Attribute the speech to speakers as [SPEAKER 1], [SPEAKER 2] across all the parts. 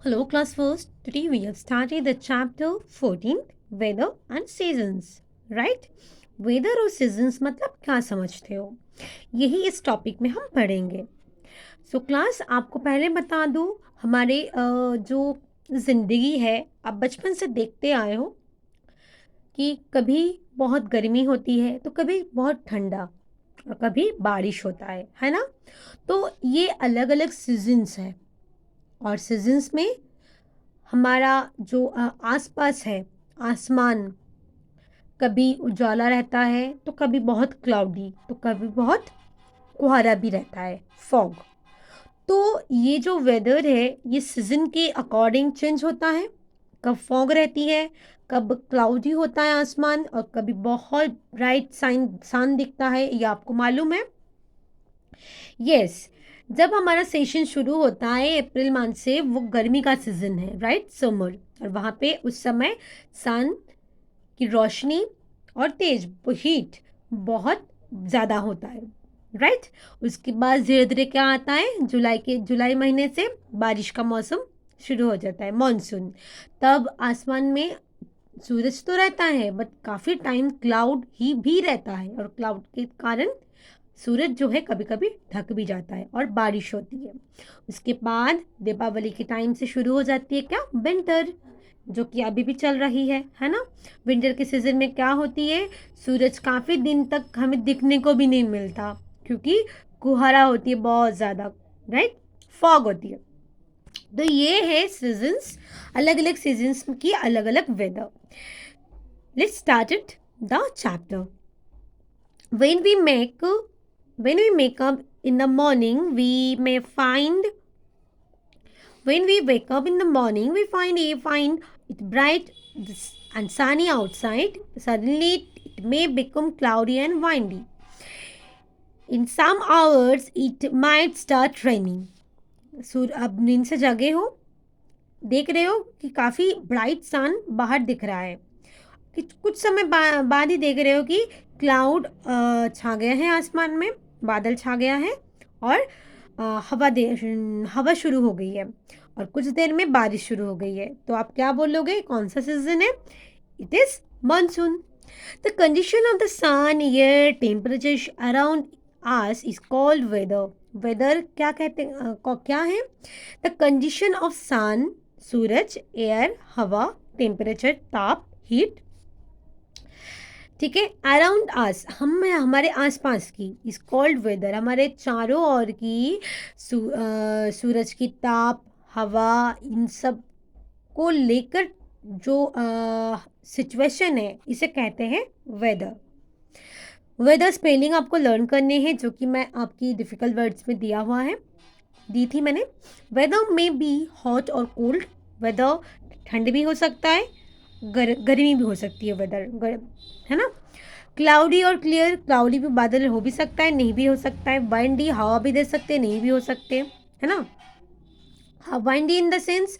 [SPEAKER 1] Hello, class first. Today we have started the chapter 14th, Weather and Seasons. Right? Weather और seasons मतलब क्या समझते हो, यही इस टॉपिक में हम पढ़ेंगे. सो क्लास आपको पहले बता दूं, हमारे जो ज़िंदगी है आप बचपन से देखते आए हो कि कभी बहुत गर्मी होती है तो कभी बहुत ठंडा और कभी बारिश होता है ना. तो ये अलग अलग सीजन्स है और सीजन्स में हमारा जो आसपास है आसमान, कभी उजाला रहता है तो कभी बहुत क्लाउडी तो कभी बहुत कोहरा भी रहता है, फॉग. तो ये जो वेदर है ये सीजन के अकॉर्डिंग चेंज होता है. कब फॉग रहती है, कब क्लाउडी होता है आसमान और कभी बहुत ब्राइट सन दिखता है, ये आपको मालूम है. यस, जब हमारा सेशन शुरू होता है अप्रैल मंथ से, वो गर्मी का सीजन है, राइट, समर. और वहाँ पे उस समय सन की रोशनी और तेज हीट बहुत ज़्यादा होता है, राइट. उसके बाद धीरे धीरे क्या आता है, जुलाई महीने से बारिश का मौसम शुरू हो जाता है, मानसून. तब आसमान में सूरज तो रहता है बट काफ़ी टाइम क्लाउड ही भी रहता है और क्लाउड के कारण सूरज जो है कभी कभी ढक भी जाता है और बारिश होती है. उसके बाद दीपावली के टाइम से शुरू हो जाती है क्या, विंटर, जो कि अभी भी चल रही है ना. विंटर के सीजन में क्या होती है, सूरज काफ़ी दिन तक हमें दिखने को भी नहीं मिलता क्योंकि कुहारा होती है बहुत ज़्यादा, राइट, फॉग होती है. तो ये है सीजन्स, अलग अलग सीजन्स की अलग अलग weather. Let's start it the chapter. when we make when we wake up in the morning we may find when we wake up in the morning we find it bright and sunny outside. Suddenly it may become cloudy and windy. In some hours it might start raining. अब नींद से जगे हो, देख रहे हो कि काफ़ी ब्राइट सन बाहर दिख रहा है. कुछ समय बाद ही देख रहे हो कि क्लाउड छा गया है आसमान में, बादल छा गया है और हवा शुरू हो गई है और कुछ देर में बारिश शुरू हो गई है. तो आप क्या बोलोगे, कौन सा सीजन है? It is monsoon. The condition of the sun, air, temperature around us is called weather. Weather क्या कहते हैं, क्या है? द कंडीशन ऑफ सन, सूरज, एयर, हवा, टेम्परेचर, ताप, हीट, ठीक है, अराउंड आस, हम हमारे आसपास की, इज कॉल्ड वेदर. हमारे चारों ओर की सूरज की ताप, हवा, इन सब को लेकर जो सिचुएशन है इसे कहते हैं वेदर. वेदर स्पेलिंग आपको लर्न करने हैं जो कि मैं आपकी डिफ़िकल्ट वर्ड्स में दी थी मैंने. वेदर में बी हॉट और कोल्ड. वेदर ठंड भी हो सकता है, गर्मी भी हो सकती है वेदर, है ना. क्लाउडी और क्लियर, क्लाउडी भी बादल हो भी सकता है, नहीं भी हो सकता है. वाइंडी, हवा भी दे सकते हैं, नहीं भी हो सकते, है ना. वाइंडी इन द सेंस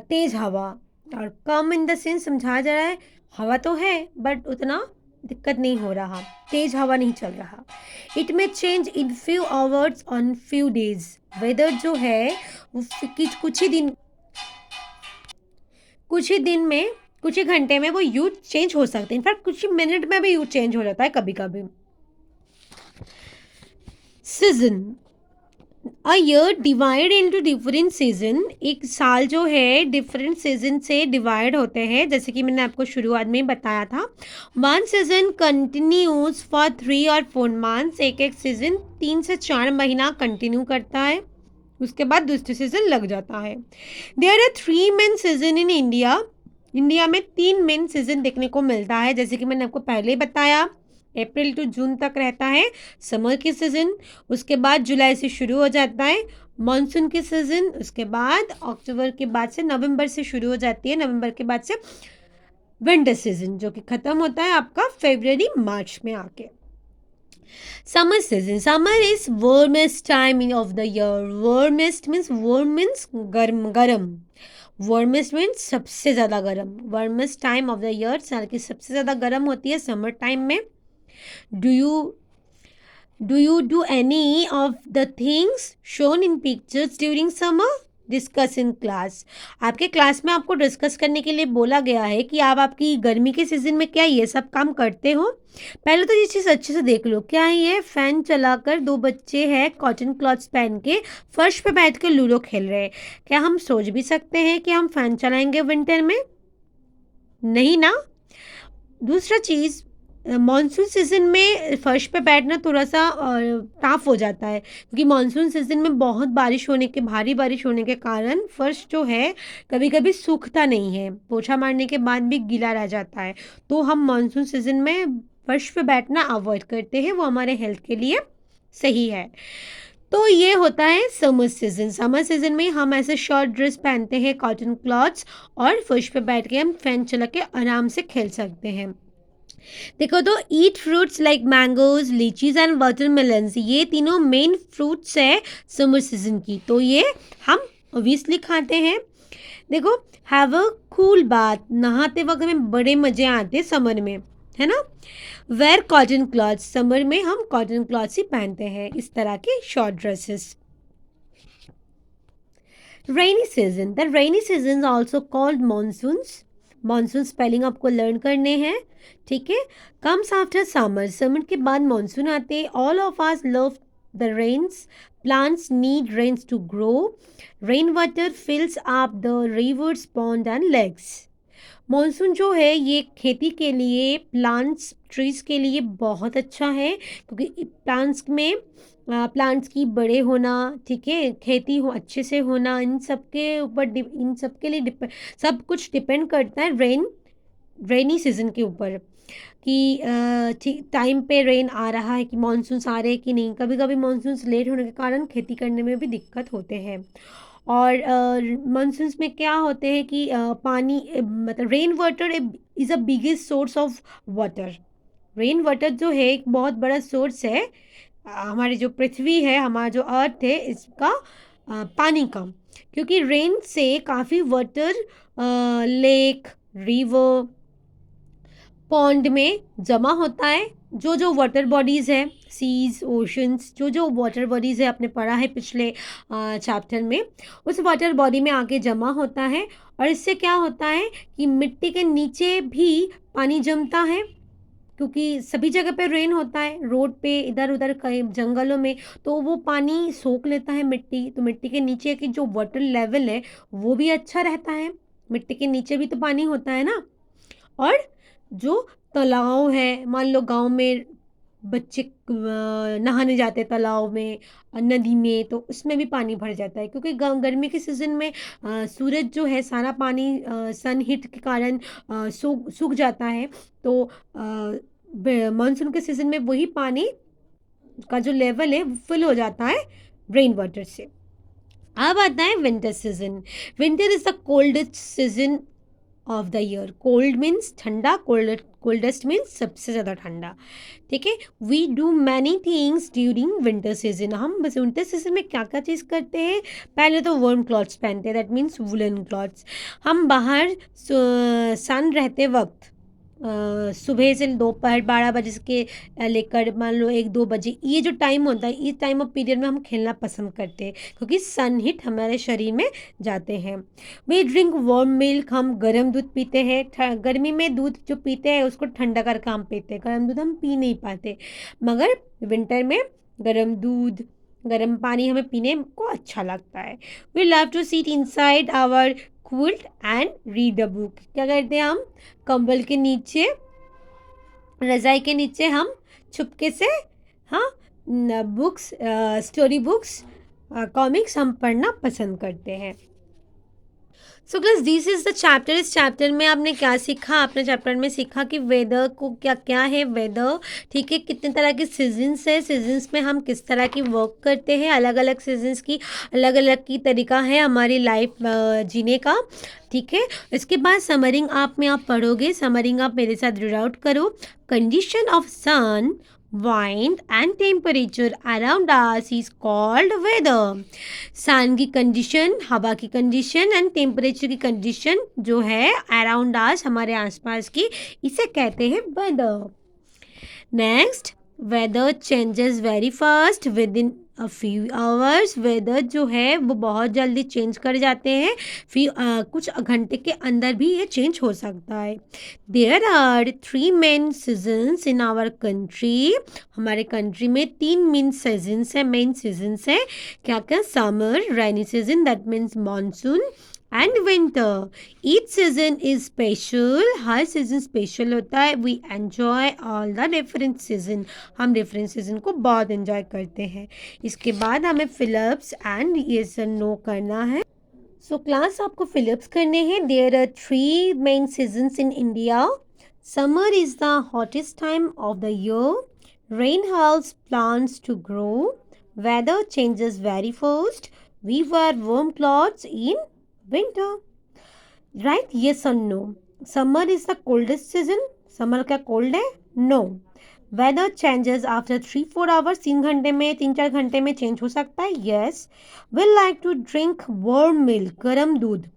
[SPEAKER 1] तेज हवा, और कम इन द सेंस समझाया जा रहा है हवा तो है बट उतना दिक्कत नहीं हो रहा, तेज हवा नहीं चल रहा. It may change in few hours on few days. Weather जो है वो कुछ ही घंटे में वो यूज चेंज हो सकते हैं. इनफैक्ट कुछ ही मिनट में भी यूज चेंज हो जाता है कभी कभी. Season, a year divide into different season. एक साल जो है डिफरेंट सीजन से डिवाइड होते हैं, जैसे कि मैंने आपको शुरुआत में ही बताया था. वन सीजन कंटिन्यूज फॉर 3 और 4 मंथ्स. एक सीजन 3 से 4 महीना कंटिन्यू करता है, उसके बाद दूसरे सीजन लग जाता है. There are 3 main season in India. India में 3 मेन सीजन देखने को मिलता है, जैसे कि मैंने आपको पहले ही बताया. अप्रैल टू जून तक रहता है समर की सीजन. उसके बाद जुलाई से शुरू हो जाता है मानसून की सीजन. उसके बाद अक्टूबर के बाद से नवंबर से शुरू हो जाती है, नवंबर के बाद से विंटर सीजन जो कि खत्म होता है आपका फरवरी मार्च में आके. Summer season. Summer is warmest time of the year. Warmest means गर्म. Warmest means सबसे ज़्यादा गर्म. Warmest time of the year, साल की सबसे ज़्यादा गर्म होती है समर टाइम में. Do you do any of the things shown in pictures during summer? Discuss in class. आपके क्लास में आपको डिस्कस करने के लिए बोला गया है कि आप आपकी गर्मी के सीज़न में क्या ये सब काम करते हो? पहले तो ये चीज़ अच्छे से देख लो, क्या है ये? फ़ैन चलाकर 2 बच्चे हैं कॉटन क्लॉथ्स पहन के फर्श पे बैठ के लूडो खेल रहे हैं। क्या हम सोच भी सकते हैं कि हम फ़ैन चलाएँगे विंटर में? नहीं ना। दूसरा चीज़, मानसून सीज़न में फर्श पे बैठना थोड़ा-सा टफ हो जाता है, क्योंकि मानसून सीज़न में बहुत भारी बारिश होने के कारण फर्श जो है कभी-कभी सूखता नहीं है, पोछा मारने के बाद भी गीला रह जाता है। तो हम मानसून सीज़न में फर्श पे बैठना अवॉइड करते हैं, वो हमारे हेल्थ के लिए सही है। तो ये होता है समर सीज़न। समर सीज़न में हम ऐसे शॉर्ट ड्रेस पहनते हैं, कॉटन क्लॉथ्स, और फर्श पे बैठ के हम फ़ैन चला के आराम से खेल सकते हैं। देखो तो ईट fruits like mangoes, लीचीज and watermelons, ये तीनों मेन फ्रूट्स है समर सीजन की, तो ये हम ऑब्वियसली खाते हैं। देखो, हैव अ कूल बाथ, नहाते वक्त हमें बड़े मजे आते हैं समर में, है ना। वेयर कॉटन क्लॉथ्स, समर में हम कॉटन क्लॉथ्स ही पहनते हैं, इस तरह के short dresses. Rainy season, the rainy season also called monsoons. Monsoon spelling आपको लर्न करने हैं, ठीक है। कम्स आफ्टर समर, समर के बाद मानसून आते हैं। All of us love the rains, plants need rains to grow, rain water fills up the rivers, pond and lakes. Monsoon जो है ये खेती के लिए, प्लांट्स ट्रीज के लिए बहुत अच्छा है, क्योंकि प्लांट्स में प्लांट्स की बड़े होना, ठीक है, खेती हो अच्छे से होना, इन सब के ऊपर इन सब के लिए सब कुछ डिपेंड करता है रेनी सीजन के ऊपर, कि ठीक टाइम पे रेन आ रहा है, कि मानसून्स आ रहे हैं कि नहीं। कभी कभी मानसून्स लेट होने के कारण खेती करने में भी दिक्कत होते हैं। और मानसून्स में क्या होते हैं कि पानी मतलब rain water is a biggest source of water. Rain water जो है एक बहुत बड़ा सोर्स है, हमारी जो पृथ्वी है, हमारा जो अर्थ है, इसका पानी का, क्योंकि रेन से काफ़ी वाटर लेक, रिवर, पॉन्ड में जमा होता है। जो जो वाटर बॉडीज़ है, सीज, ओशंस, जो जो वाटर बॉडीज़ है, आपने पढ़ा है पिछले चैप्टर में, उस वाटर बॉडी में आके जमा होता है। और इससे क्या होता है कि मिट्टी के नीचे भी पानी जमता है, क्योंकि सभी जगह पे रेन होता है, रोड पे, इधर उधर कहीं जंगलों में, तो वो पानी सोख लेता है मिट्टी, तो मिट्टी के नीचे की जो वाटर लेवल है वो भी अच्छा रहता है। मिट्टी के नीचे भी तो पानी होता है ना। और जो तालाब है, मान लो गांव में बच्चे नहाने जाते हैं तालाब में, नदी में, तो उसमें भी पानी भर जाता है, क्योंकि गर्मी के सीज़न में सूरज जो है सारा पानी सन हीट के कारण सूख जाता है। तो मानसून के सीज़न में वही पानी का जो लेवल है वो फिल हो जाता है रेन वाटर से। अब आता है winter season. Winter is the coldest season of the year. Cold means ठंडा, कोल्डेस्ट मीन्स सबसे ज़्यादा ठंडा, ठीक है। We do many things during winter season. हम बस विंटर सीजन में क्या क्या चीज़ करते हैं? पहले तो वार्म क्लॉथ्स पहनते हैं, दैट मीन्स वुलन क्लॉथ्स। हम बाहर सन रहते वक्त सुबह से दोपहर 12 बजे के लेकर मान लो 1-2 बजे, ये जो टाइम होता है, इस टाइम ऑफ पीरियड में हम खेलना पसंद करते हैं, क्योंकि सन हीट हमारे शरीर में जाते हैं। वी ड्रिंक वार्म मिल्क, हम गर्म दूध पीते हैं। गर्मी में दूध जो पीते हैं उसको ठंडा करके हम पीते हैं, गर्म दूध हम पी नहीं पाते, मगर विंटर में गर्म दूध, गर्म पानी हमें पीने को अच्छा लगता है। We love to sit inside our quilt and read a book. क्या करते हैं हम? कंबल के नीचे, रजाई के नीचे हम छुपके से, हाँ, बुक्स, स्टोरी बुक्स, कॉमिक्स हम पढ़ना पसंद करते हैं। So class this is the chapter. इस चैप्टर में आपने क्या सीखा? आपने चैप्टर में सीखा कि वेदर को क्या क्या है वेदर, ठीक है, कितने तरह के सीजन्स है, सीजन्स में हम किस तरह की वर्क करते हैं, अलग अलग सीजन्स की अलग अलग की तरीका है हमारी लाइफ जीने का, ठीक है। इसके बाद समरिंग आप में आप पढ़ोगे, समरिंग आप मेरे साथ रीड आउट करो। Condition of sun, wind and temperature around us is called weather। Sun की कंडीशन, हवा की कंडीशन एंड टेम्परेचर की कंडीशन जो है अराउंड अस, हमारे आसपास की, इसे कहते हैं weather. Next, weather changes very fast within a few hours weather जो है वो बहुत जल्दी चेंज कर जाते हैं, फिर कुछ घंटे के अंदर भी ये चेंज हो सकता है। There are 3 main seasons in our country. हमारे कंट्री में 3 मेन सीजन्स है। क्या क्या? Summer, rainy season that means monsoon, and winter. Each season is special. हर सीजन स्पेशल होता है। We enjoy all the different season. हम डिफरेंट सीजन को बहुत एंजॉय करते हैं। इसके बाद हमें fill ups and yes and no करना है। सो क्लास आपको फिलिप्स करने हैं। There are 3 main seasons in India. Summer is the hottest time of the year. Rain helps plants to grow. Weather changes very fast. We wear warm clothes in winter. Right? Yes or no? Summer is the coldest season. Summer क्या cold है? No. Weather changes after 3-4 hours. 3 घंटे में change हो सकता है. Yes. We like to drink warm milk, गर्म दूध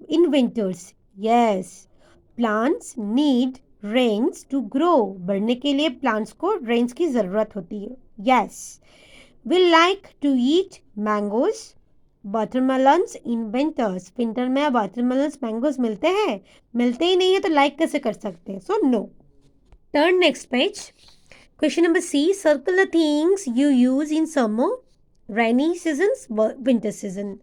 [SPEAKER 1] in winters. Yes. Plants need rains to grow. बढ़ने के लिए plants को rains की ज़रूरत होती है. Yes. We like to eat mangoes, watermelons in winters. Winter में वाटरमेलन्स मैंगोज मिलते हैं? मिलते ही नहीं है तो लाइक कैसे कर सकते हैं? So no. Turn next page. Question number C, circle the things you use in summer, rainy season, winter season.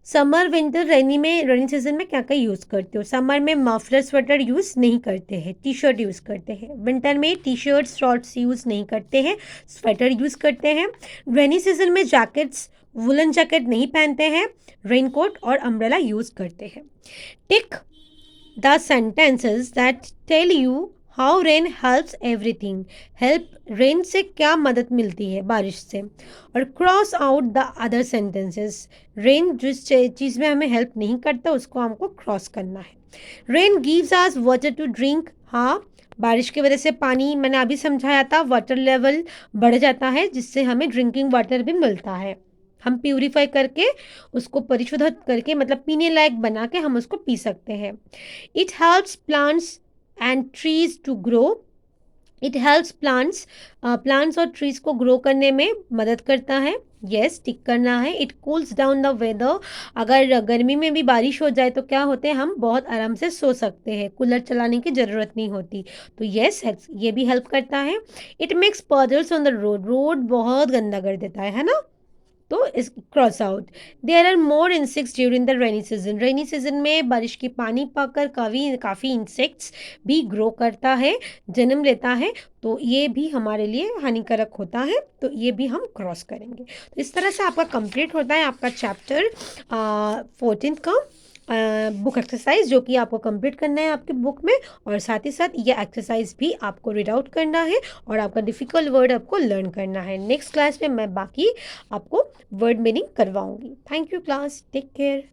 [SPEAKER 1] Summer, winter, rainy season में क्या क्या यूज़ करते हो? समर में मफलर स्वेटर यूज़ नहीं करते हैं, टी शर्ट यूज़ करते हैं। विंटर में टी शर्ट शॉर्ट्स यूज़ नहीं करते हैं, स्वेटर यूज़ करते हैं। रेनी सीजन में जैकेट्स, वुलन जैकेट नहीं पहनते हैं, रेनकोट और अम्ब्रेला यूज़ करते हैं। Tick the sentences that tell you how rain helps everything. Help, rain से क्या मदद मिलती है? बारिश से। और cross out the other sentences. Rain जिस चीज़ में हमें हेल्प नहीं करता उसको हमको क्रॉस करना है। Rain gives us water to drink. हाँ, बारिश की वजह से पानी, मैंने अभी समझाया था, वाटर लेवल बढ़ जाता है जिससे हमें ड्रिंकिंग वाटर भी मिलता है। हम प्यूरीफाई करके उसको परिशुद्ध करके मतलब पीने लायक बना के हम उसको पी सकते हैं। It helps plants and trees to grow. It helps plants और ट्रीज को ग्रो करने में मदद करता है। यस, टिक करना है। It cools down the weather. अगर गर्मी में भी बारिश हो जाए तो क्या होते हैं, हम बहुत आराम से सो सकते हैं, कूलर चलाने की ज़रूरत नहीं होती। तो यस, ये भी हेल्प करता है। It makes puddles on the road. Road बहुत गंदा कर देता है ना, तो इस cross out. There are more insects during the rainy season. Rainy season में बारिश की पानी पाकर काफ़ी इंसेक्ट्स भी ग्रो करता है, जन्म लेता है, तो ये भी हमारे लिए हानिकारक होता है, तो ये भी हम क्रॉस करेंगे। तो इस तरह से आपका कंप्लीट होता है आपका चैप्टर 14 का बुक एक्सरसाइज, जो कि आपको कंप्लीट करना है आपके बुक में, और साथ ही साथ ये एक्सरसाइज भी आपको रीड आउट करना है और आपका डिफ़िकल्ट वर्ड आपको लर्न करना है। नेक्स्ट क्लास में मैं बाकी आपको वर्ड मीनिंग करवाऊंगी। Thank you class, take care.